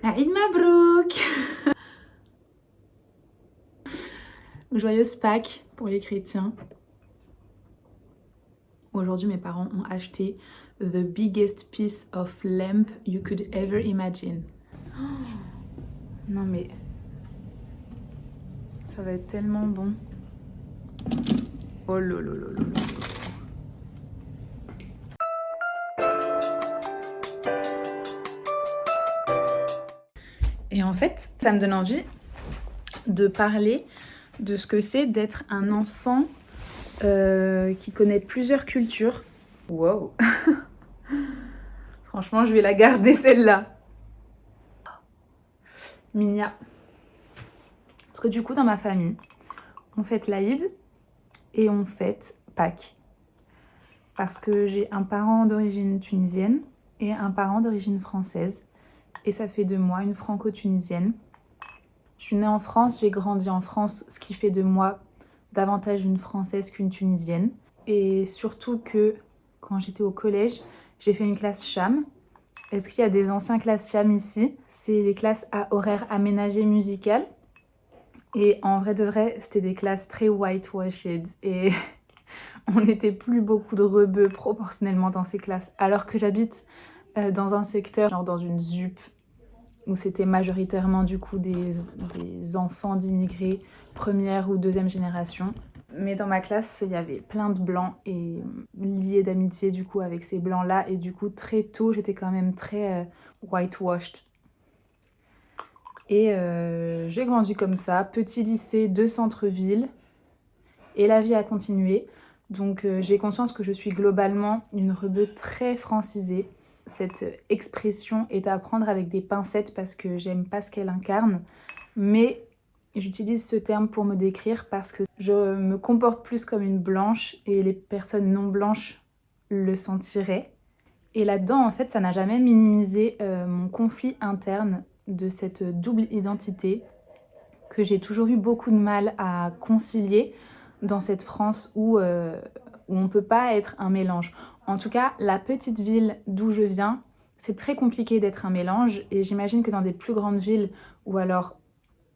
Aïd Mabrouk. Joyeuse Pâques pour les chrétiens. Aujourd'hui, mes parents ont acheté the biggest piece of lamp you could ever imagine. Non mais, ça va être tellement bon. Oh lolo. Et en fait, ça me donne envie de parler de ce que c'est d'être un enfant qui connaît plusieurs cultures. Wow. Franchement, je vais la garder celle-là. Minia. Parce que du coup, dans ma famille, on fête l'Aïd et on fête Pâques. Parce que j'ai un parent d'origine tunisienne et un parent d'origine française. Et ça fait de moi une franco-tunisienne. Je suis née en France, j'ai grandi en France, ce qui fait de moi davantage une française qu'une tunisienne. Et surtout que quand j'étais au collège, j'ai fait une classe CHAM. Est-ce qu'il y a des anciens classes CHAM ici? C'est les classes à horaire aménagé musical. Et en vrai de vrai, c'était des classes très whitewashed. Et on n'était plus beaucoup de rebeux proportionnellement dans ces classes. Alors que j'habite dans un secteur, genre dans une ZUP, où c'était majoritairement du coup des enfants d'immigrés première ou deuxième génération. Mais dans ma classe, il y avait plein de blancs et liés d'amitié du coup avec ces blancs-là. Et du coup, très tôt, j'étais quand même très whitewashed. Et j'ai grandi comme ça, petit lycée de centre-ville. Et la vie a continué. Donc j'ai conscience que je suis globalement une rebeu très francisée. Cette expression est à prendre avec des pincettes parce que j'aime pas ce qu'elle incarne. Mais j'utilise ce terme pour me décrire parce que je me comporte plus comme une blanche et les personnes non blanches le sentiraient. Et là-dedans, en fait, ça n'a jamais minimisé mon conflit interne de cette double identité que j'ai toujours eu beaucoup de mal à concilier dans cette France où on ne peut pas être un mélange. En tout cas, la petite ville d'où je viens, c'est très compliqué d'être un mélange. Et j'imagine que dans des plus grandes villes, ou alors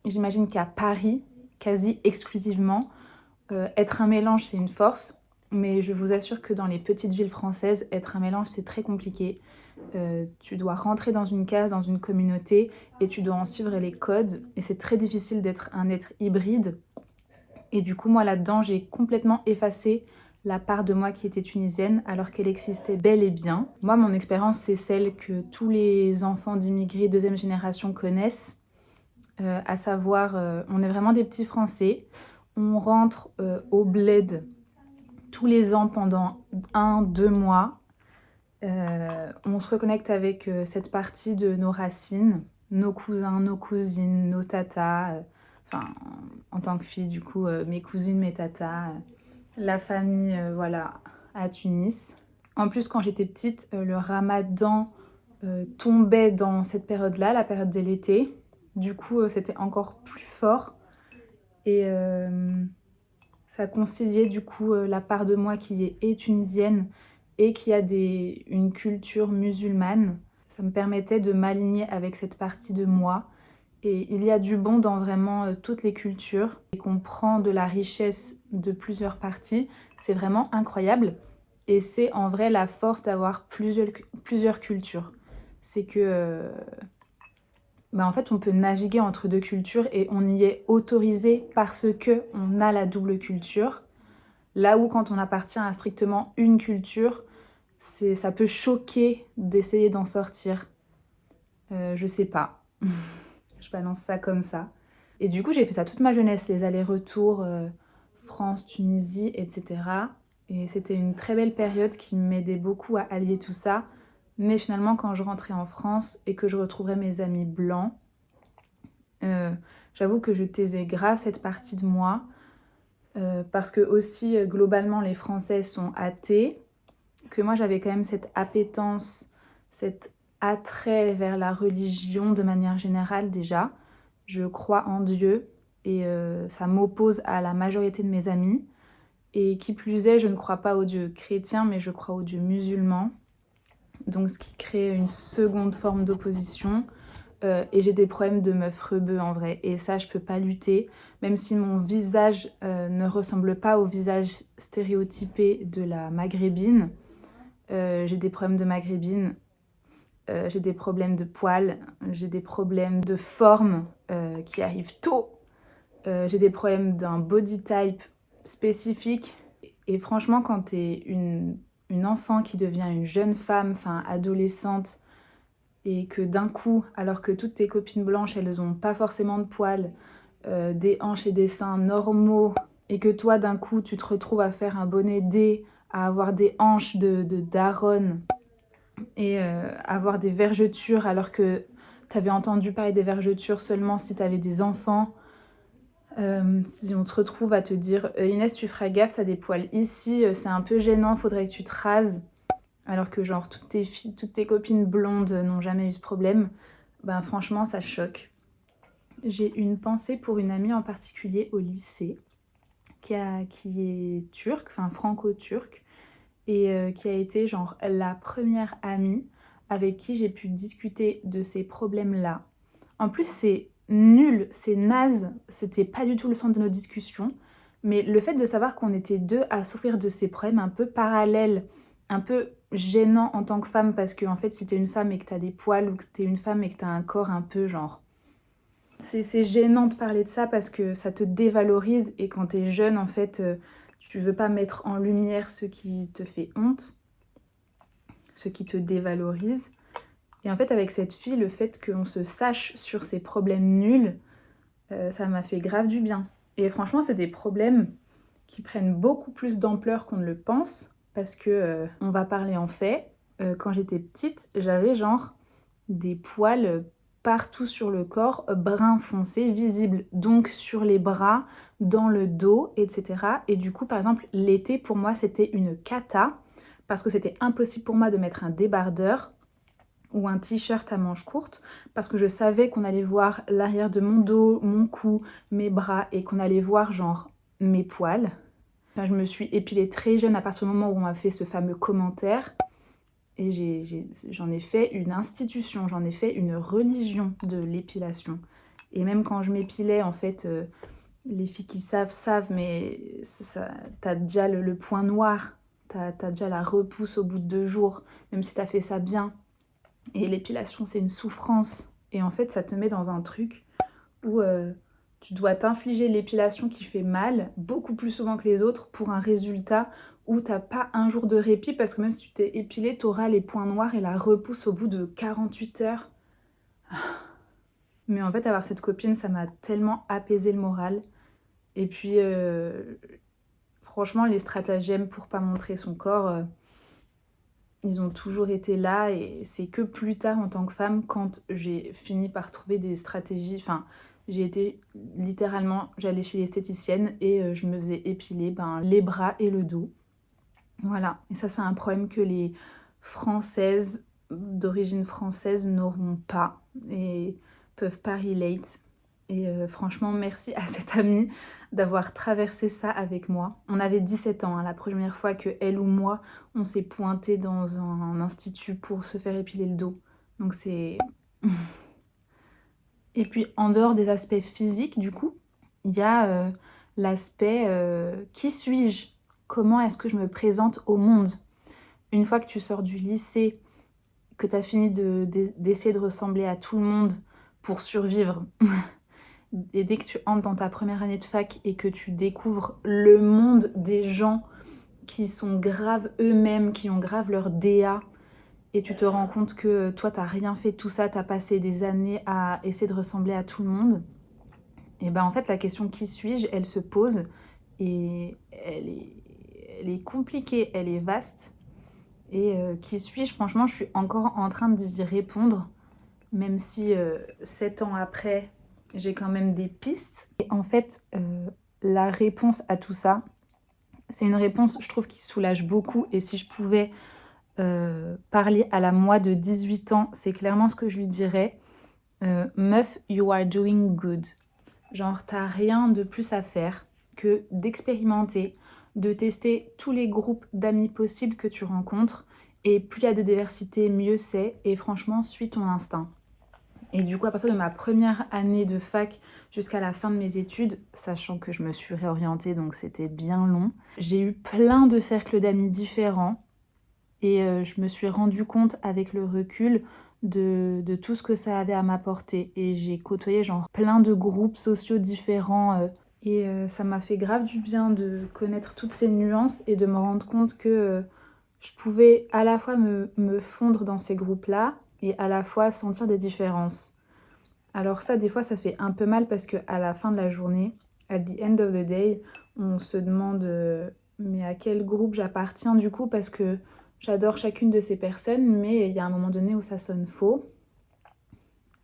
j'imagine qu'à Paris, quasi exclusivement, être un mélange, c'est une force. Mais je vous assure que dans les petites villes françaises, être un mélange, c'est très compliqué. Tu dois rentrer dans une case, dans une communauté, et tu dois en suivre les codes. Et c'est très difficile d'être un être hybride. Et du coup, moi, là-dedans, j'ai complètement effacé la part de moi qui était tunisienne, alors qu'elle existait bel et bien. Moi, mon expérience, c'est celle que tous les enfants d'immigrés deuxième génération connaissent, à savoir, on est vraiment des petits Français. On rentre au bled tous les ans pendant 1-2 mois. On se reconnecte avec cette partie de nos racines, nos cousins, nos cousines, nos tatas, enfin en tant que fille du coup mes cousines, mes tatas, la famille voilà à Tunis. En plus quand j'étais petite, le ramadan tombait dans cette période-là, la période de l'été. Du coup c'était encore plus fort et ça conciliait du coup la part de moi qui est tunisienne et qui a une culture musulmane. Ça me permettait de m'aligner avec cette partie de moi. Et il y a du bon dans vraiment toutes les cultures. Et qu'on prend de la richesse de plusieurs parties, c'est vraiment incroyable. Et c'est en vrai la force d'avoir plusieurs cultures. C'est que en fait, on peut naviguer entre deux cultures et on y est autorisé parce qu'on a la double culture. Là où quand on appartient à strictement une culture, ça peut choquer d'essayer d'en sortir. Je sais pas. Je balance ça comme ça. Et du coup, j'ai fait ça toute ma jeunesse, les allers-retours France, Tunisie, etc. Et c'était une très belle période qui m'aidait beaucoup à allier tout ça. Mais finalement, quand je rentrais en France et que je retrouvais mes amis blancs, j'avoue que je taisais grave cette partie de moi. Parce que aussi, globalement, les Français sont athées. Que moi, j'avais quand même cette appétence, cet attrait vers la religion de manière générale déjà. Je crois en Dieu et ça m'oppose à la majorité de mes amis. Et qui plus est, je ne crois pas au Dieu chrétien, mais je crois au Dieu musulman. Donc ce qui crée une seconde forme d'opposition. Et j'ai des problèmes de meuf rebeu en vrai. Et ça, je peux pas lutter. Même si mon visage ne ressemble pas au visage stéréotypé de la maghrébine. J'ai des problèmes de maghrébine. J'ai des problèmes de poils. J'ai des problèmes de forme qui arrivent tôt. J'ai des problèmes d'un body type spécifique. Et franchement, quand t'es une enfant qui devient une jeune femme, enfin adolescente, et que d'un coup, alors que toutes tes copines blanches, elles ont pas forcément de poils, des hanches et des seins normaux, et que toi, d'un coup, tu te retrouves à faire un bonnet D, à avoir des hanches de daronne, et avoir des vergetures, alors que t'avais entendu parler des vergetures seulement si t'avais des enfants. Si on te retrouve à te dire Inès, tu feras gaffe, t'as des poils ici, c'est un peu gênant, faudrait que tu te rases. Alors que genre toutes tes filles, toutes tes copines blondes n'ont jamais eu ce problème, ben franchement ça choque. J'ai une pensée pour une amie en particulier au lycée qui est turque, enfin franco-turque, et qui a été genre la première amie avec qui j'ai pu discuter de ces problèmes-là. En plus c'est nul, c'est naze, c'était pas du tout le centre de nos discussions, mais le fait de savoir qu'on était deux à souffrir de ces problèmes un peu parallèles, un peu gênant en tant que femme, parce que en fait si t'es une femme et que t'as des poils, ou que t'es une femme et que t'as un corps un peu genre... C'est gênant de parler de ça parce que ça te dévalorise, et quand t'es jeune en fait tu veux pas mettre en lumière ce qui te fait honte, ce qui te dévalorise. Et en fait avec cette fille, le fait qu'on se sache sur ses problèmes nuls, ça m'a fait grave du bien. Et franchement c'est des problèmes qui prennent beaucoup plus d'ampleur qu'on ne le pense, parce que on va parler en fait. Quand j'étais petite, j'avais genre des poils partout sur le corps, brun foncé, visibles, donc sur les bras, dans le dos, etc. Et du coup, par exemple, l'été, pour moi, c'était une cata, parce que c'était impossible pour moi de mettre un débardeur ou un t-shirt à manches courtes, parce que je savais qu'on allait voir l'arrière de mon dos, mon cou, mes bras, et qu'on allait voir genre mes poils. Enfin, je me suis épilée très jeune à partir du moment où on m'a fait ce fameux commentaire. Et j'en ai fait une institution, j'en ai fait une religion de l'épilation. Et même quand je m'épilais, en fait, les filles qui savent, mais t'as déjà le point noir, t'as déjà la repousse au bout de 2 jours, même si t'as fait ça bien. Et l'épilation, c'est une souffrance. Et en fait, ça te met dans un truc où tu dois t'infliger l'épilation qui fait mal beaucoup plus souvent que les autres pour un résultat où t'as pas un jour de répit, parce que même si tu t'es épilé, t'auras les points noirs et la repousse au bout de 48 heures. Mais en fait, avoir cette copine, ça m'a tellement apaisé le moral. Et puis, franchement, les stratagèmes pour pas montrer son corps, ils ont toujours été là, et c'est que plus tard en tant que femme, quand j'ai fini par trouver des stratégies, enfin j'ai été littéralement, j'allais chez l'esthéticienne et je me faisais épiler les bras et le dos. Voilà, et ça c'est un problème que les Françaises d'origine française n'auront pas et peuvent pas relate. Et franchement, merci à cette amie d'avoir traversé ça avec moi. On avait 17 ans, hein, la première fois que elle ou moi, on s'est pointé dans un institut pour se faire épiler le dos. Donc c'est... Et puis en dehors des aspects physiques, du coup, il y a l'aspect qui suis-je? Comment est-ce que je me présente au monde? Une fois que tu sors du lycée, que tu as fini d'essayer de ressembler à tout le monde pour survivre, et dès que tu entres dans ta première année de fac et que tu découvres le monde des gens qui sont graves eux-mêmes, qui ont grave leur DA, et tu te rends compte que toi t'as rien fait de tout ça, t'as passé des années à essayer de ressembler à tout le monde, et ben en fait la question qui suis-je, elle se pose, et elle est compliquée, elle est vaste. Et qui suis-je? Franchement, je suis encore en train d'y répondre, même si 7 ans après, j'ai quand même des pistes. Et en fait, la réponse à tout ça, c'est une réponse, je trouve, qui soulage beaucoup. Et si je pouvais parler à la moi de 18 ans, c'est clairement ce que je lui dirais. Meuf, you are doing good. Genre, t'as rien de plus à faire que d'expérimenter, de tester tous les groupes d'amis possibles que tu rencontres. Et plus il y a de diversité, mieux c'est. Et franchement, suis ton instinct. Et du coup, à partir de ma première année de fac jusqu'à la fin de mes études, sachant que je me suis réorientée, donc c'était bien long, j'ai eu plein de cercles d'amis différents. Et je me suis rendu compte avec le recul de tout ce que ça avait à m'apporter. Et j'ai côtoyé genre plein de groupes sociaux différents. Et ça m'a fait grave du bien de connaître toutes ces nuances et de me rendre compte que je pouvais à la fois me fondre dans ces groupes-là et à la fois sentir des différences. Alors ça, des fois, ça fait un peu mal parce qu'à la fin de la journée, at the end of the day, on se demande mais à quel groupe j'appartiens du coup parce que j'adore chacune de ces personnes, mais il y a un moment donné où ça sonne faux.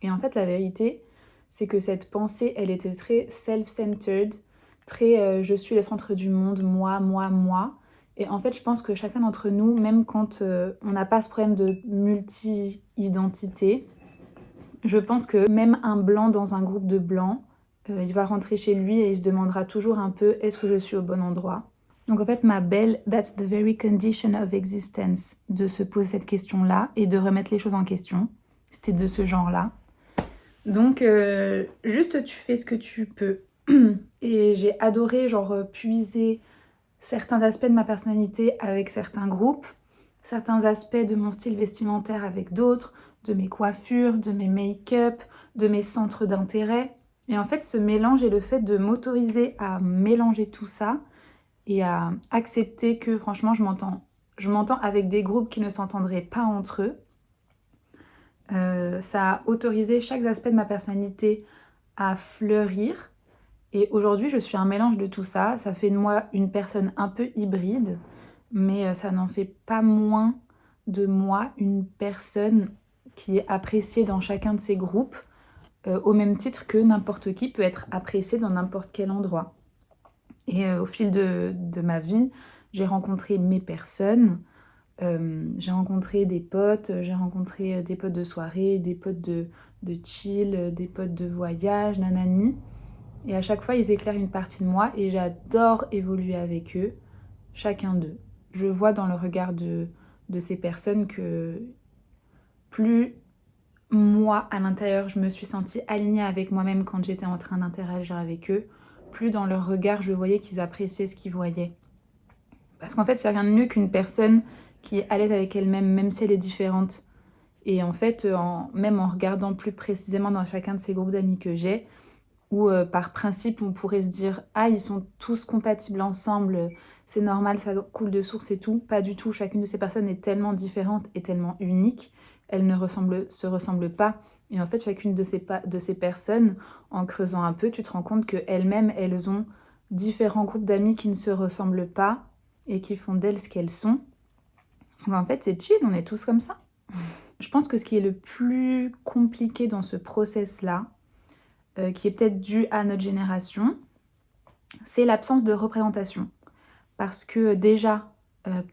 Et en fait, la vérité, c'est que cette pensée, elle était très self-centered, très je suis le centre du monde, moi, moi, moi. Et en fait, je pense que chacun d'entre nous, même quand on n'a pas ce problème de multi-identité, je pense que même un blanc dans un groupe de blancs, il va rentrer chez lui et il se demandera toujours un peu est-ce que je suis au bon endroit. Donc en fait, ma belle, that's the very condition of existence, de se poser cette question-là et de remettre les choses en question. C'était de ce genre-là. Donc juste tu fais ce que tu peux. Et j'ai adoré genre puiser certains aspects de ma personnalité avec certains groupes, certains aspects de mon style vestimentaire avec d'autres, de mes coiffures, de mes make-up, de mes centres d'intérêt. Et en fait, ce mélange et le fait de m'autoriser à mélanger tout ça et à accepter que franchement, je m'entends avec des groupes qui ne s'entendraient pas entre eux. Ça a autorisé chaque aspect de ma personnalité à fleurir. Et aujourd'hui, je suis un mélange de tout ça. Ça fait de moi une personne un peu hybride, mais ça n'en fait pas moins de moi une personne qui est appréciée dans chacun de ces groupes, au même titre que n'importe qui peut être apprécié dans n'importe quel endroit. Et au fil de ma vie, j'ai rencontré mes personnes, j'ai rencontré des potes, j'ai rencontré des potes de soirée, des potes de chill, des potes de voyage, nanani. Et à chaque fois, ils éclairent une partie de moi et j'adore évoluer avec eux, chacun d'eux. Je vois dans le regard de ces personnes que plus moi, à l'intérieur, je me suis sentie alignée avec moi-même quand j'étais en train d'interagir avec eux, plus dans leur regard, je voyais qu'ils appréciaient ce qu'ils voyaient. Parce qu'en fait, il n'y a rien de mieux qu'une personne qui est à l'aise avec elle-même, même si elle est différente. Et en fait, même en regardant plus précisément dans chacun de ces groupes d'amis que j'ai, où par principe on pourrait se dire ah ils sont tous compatibles ensemble, c'est normal, ça coule de source et tout. Pas du tout, chacune de ces personnes est tellement différente et tellement unique, elles ne se ressemblent pas. Et en fait chacune de ces personnes, en creusant un peu, tu te rends compte qu'elles-mêmes, elles ont différents groupes d'amis qui ne se ressemblent pas et qui font d'elles ce qu'elles sont. Donc en fait c'est chill, on est tous comme ça. Je pense que ce qui est le plus compliqué dans ce process-là, qui est peut-être dû à notre génération, c'est l'absence de représentation. Parce que déjà,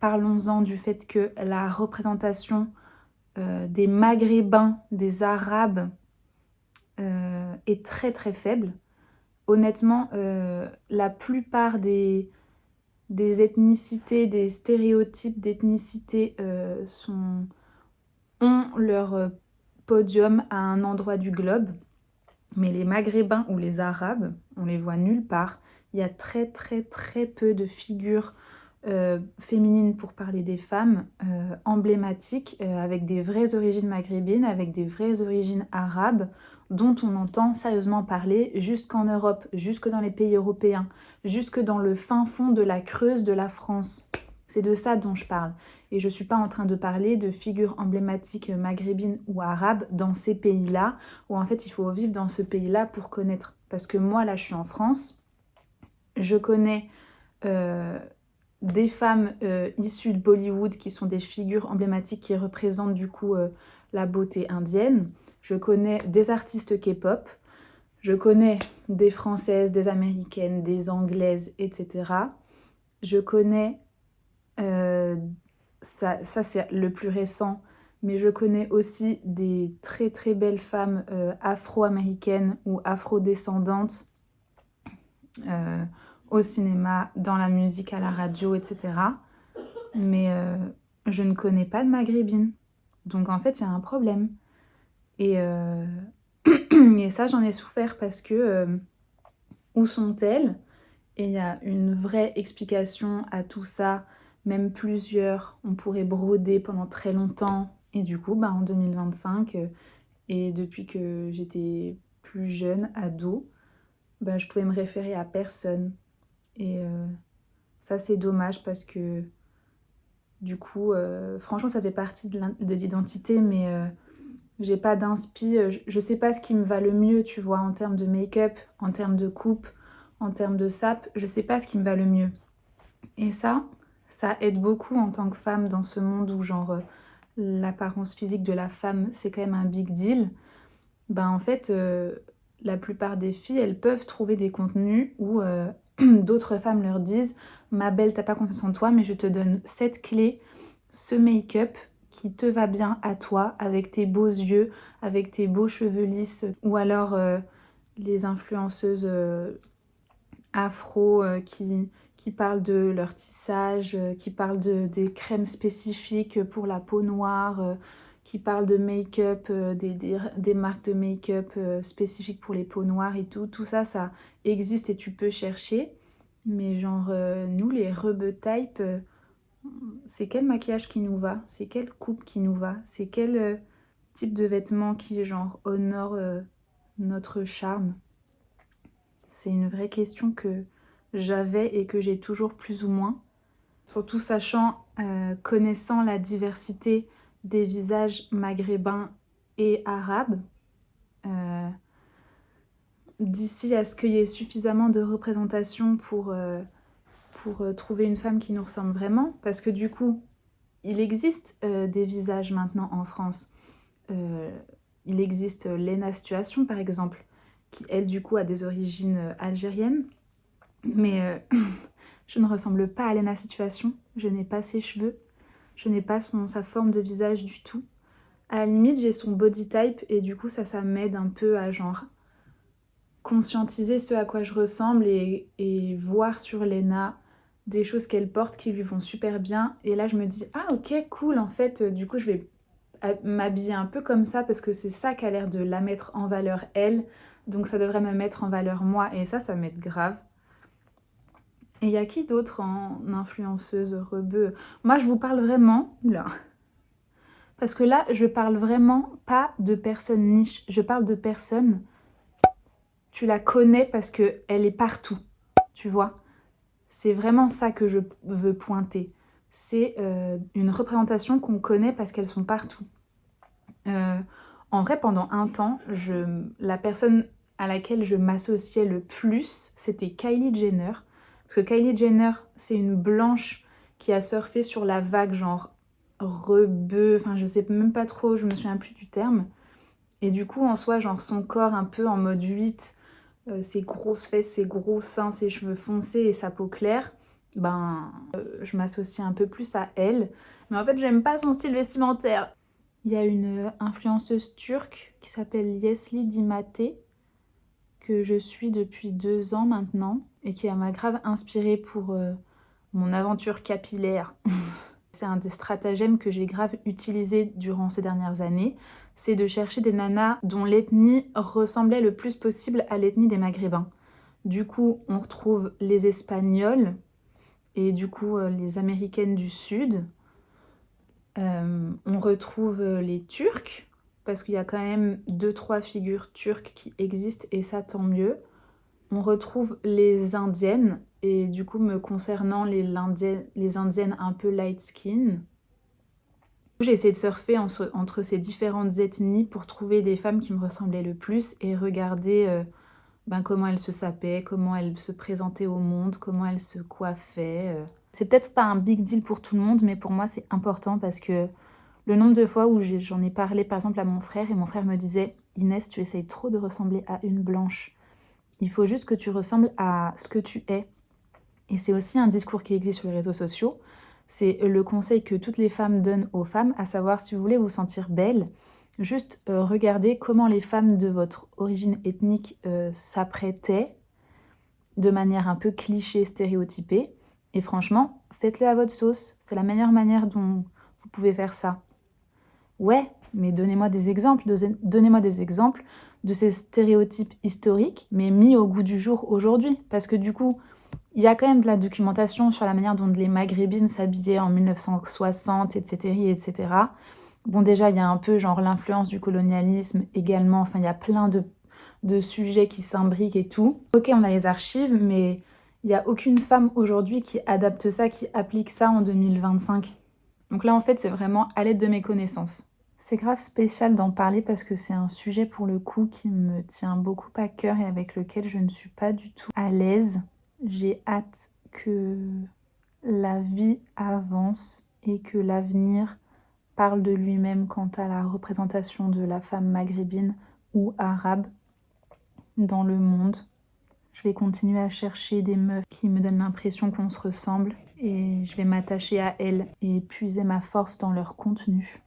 parlons-en du fait que la représentation des Maghrébins, des Arabes, est très très faible. Honnêtement, la plupart des ethnicités, des stéréotypes d'ethnicité ont leur podium à un endroit du globe. Mais les Maghrébins ou les Arabes, on les voit nulle part. Il y a très très très peu de figures féminines pour parler des femmes, emblématiques, avec des vraies origines maghrébines, avec des vraies origines arabes, dont on entend sérieusement parler jusqu'en Europe, jusque dans les pays européens, jusque dans le fin fond de la Creuse de la France. C'est de ça dont je parle. Et je ne suis pas en train de parler de figures emblématiques maghrébines ou arabes dans ces pays-là, où en fait il faut vivre dans ce pays-là pour connaître. Parce que moi, là, je suis en France, je connais des femmes issues de Bollywood qui sont des figures emblématiques qui représentent du coup la beauté indienne. Je connais des artistes K-pop, je connais des Françaises, des Américaines, des Anglaises, etc. Je connais... ça c'est le plus récent, mais je connais aussi des très très belles femmes afro-américaines ou afro-descendantes au cinéma, dans la musique, à la radio, etc. Mais je ne connais pas de maghrébine. Donc en fait, il y a un problème. Et ça, j'en ai souffert parce que où sont-elles? Et il y a une vraie explication à tout ça, même plusieurs. On pourrait broder pendant très longtemps. Et du coup, en 2025, et depuis que j'étais plus jeune, ado, je pouvais me référer à personne. Et ça, c'est dommage parce que du coup, franchement, ça fait partie de l'identité, mais j'ai pas d'inspi. Je sais pas ce qui me va le mieux, tu vois, en termes de make-up, en termes de coupe, en termes de sap. Je sais pas ce qui me va le mieux. Et ça aide beaucoup en tant que femme dans ce monde où, genre, l'apparence physique de la femme, c'est quand même un big deal. En fait, la plupart des filles, elles peuvent trouver des contenus où d'autres femmes leur disent « Ma belle, t'as pas confiance en toi, mais je te donne cette clé, ce make-up qui te va bien à toi, avec tes beaux yeux, avec tes beaux cheveux lisses. » Ou alors les influenceuses afro qui parlent de leur tissage, qui parlent des crèmes spécifiques pour la peau noire, qui parlent de make-up, des marques de make-up spécifiques pour les peaux noires et tout. Tout ça, ça existe et tu peux chercher. Mais genre, nous, les rebeux type, c'est quel maquillage qui nous va? C'est quelle coupe qui nous va? C'est quel type de vêtements qui, genre, honore notre charme? C'est une vraie question que j'avais et que j'ai toujours plus ou moins. Surtout connaissant la diversité des visages maghrébins et arabes. D'ici à ce qu'il y ait suffisamment de représentation pour trouver une femme qui nous ressemble vraiment. Parce que du coup, il existe des visages maintenant en France. Il existe Léna Situation par exemple, qui elle du coup a des origines algériennes. Mais je ne ressemble pas à Léna Situation, je n'ai pas ses cheveux, je n'ai pas sa forme de visage du tout. À la limite, j'ai son body type et du coup ça m'aide un peu à genre conscientiser ce à quoi je ressemble et voir sur Léna des choses qu'elle porte qui lui vont super bien. Et là je me dis, ah ok, cool, en fait, du coup je vais m'habiller un peu comme ça parce que c'est ça qui a l'air de la mettre en valeur elle, donc ça devrait me mettre en valeur moi et ça m'aide grave. Et il y a qui d'autre en influenceuse rebeu? Moi, je vous parle vraiment... Là. Parce que là, je parle vraiment pas de personnes niche. Je parle de personnes... Tu la connais parce qu'elle est partout. Tu vois? C'est vraiment ça que je veux pointer. C'est une représentation qu'on connaît parce qu'elles sont partout. En vrai, pendant un temps, la personne à laquelle je m'associais le plus, c'était Kylie Jenner. Parce que Kylie Jenner, c'est une blanche qui a surfé sur la vague genre rebeu, enfin je sais même pas trop, je me souviens plus du terme. Et du coup, en soi, genre son corps un peu en mode 8, ses grosses fesses, ses gros seins, ses cheveux foncés et sa peau claire, je m'associe un peu plus à elle. Mais en fait, j'aime pas son style vestimentaire. Il y a une influenceuse turque qui s'appelle Yesli Dimate, que je suis depuis 2 ans maintenant et qui m'a grave inspirée pour mon aventure capillaire. C'est un des stratagèmes que j'ai grave utilisé durant ces dernières années, c'est de chercher des nanas dont l'ethnie ressemblait le plus possible à l'ethnie des Maghrébins. Du coup, on retrouve les Espagnols et du coup les Américaines du Sud. On retrouve les Turcs, parce qu'il y a quand même 2-3 figures turques qui existent et ça tant mieux. On retrouve les Indiennes, et du coup me concernant les Indiennes un peu light skin. J'ai essayé de surfer entre ces différentes ethnies pour trouver des femmes qui me ressemblaient le plus et regarder comment elles se sapaient, comment elles se présentaient au monde, comment elles se coiffaient. C'est peut-être pas un big deal pour tout le monde, mais pour moi c'est important parce que le nombre de fois où j'en ai parlé par exemple à mon frère et mon frère me disait « Inès, tu essayes trop de ressembler à une blanche. Il faut juste que tu ressembles à ce que tu es. » Et c'est aussi un discours qui existe sur les réseaux sociaux. C'est le conseil que toutes les femmes donnent aux femmes, à savoir si vous voulez vous sentir belle, juste regardez comment les femmes de votre origine ethnique s'apprêtaient de manière un peu cliché, stéréotypée. Et franchement, faites-le à votre sauce. C'est la meilleure manière dont vous pouvez faire ça. Ouais, mais donnez-moi des exemples de ces stéréotypes historiques, mais mis au goût du jour aujourd'hui. Parce que du coup, il y a quand même de la documentation sur la manière dont les Maghrébines s'habillaient en 1960, etc., etc. Bon, déjà, il y a un peu genre l'influence du colonialisme également. Enfin, il y a plein de sujets qui s'imbriquent et tout. Ok, on a les archives, mais il n'y a aucune femme aujourd'hui qui adapte ça, qui applique ça en 2025. Donc là, en fait, c'est vraiment à l'aide de mes connaissances. C'est grave spécial d'en parler parce que c'est un sujet pour le coup qui me tient beaucoup à cœur et avec lequel je ne suis pas du tout à l'aise. J'ai hâte que la vie avance et que l'avenir parle de lui-même quant à la représentation de la femme maghrébine ou arabe dans le monde. Je vais continuer à chercher des meufs qui me donnent l'impression qu'on se ressemble et je vais m'attacher à elles et puiser ma force dans leur contenu.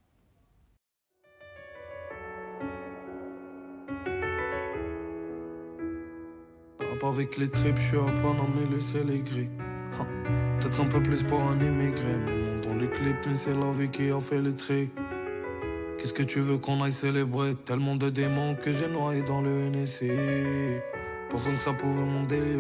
Avec les tripes, je suis à pas mais le ciel est gris. Peut-être un peu plus pour un immigré. Mon dans les clips, mais c'est la vie qui a fait le tri. Qu'est-ce que tu veux qu'on aille célébrer? Tellement de démons que j'ai noyé dans le NSC. Pensant que ça pouvait m'en délivrer.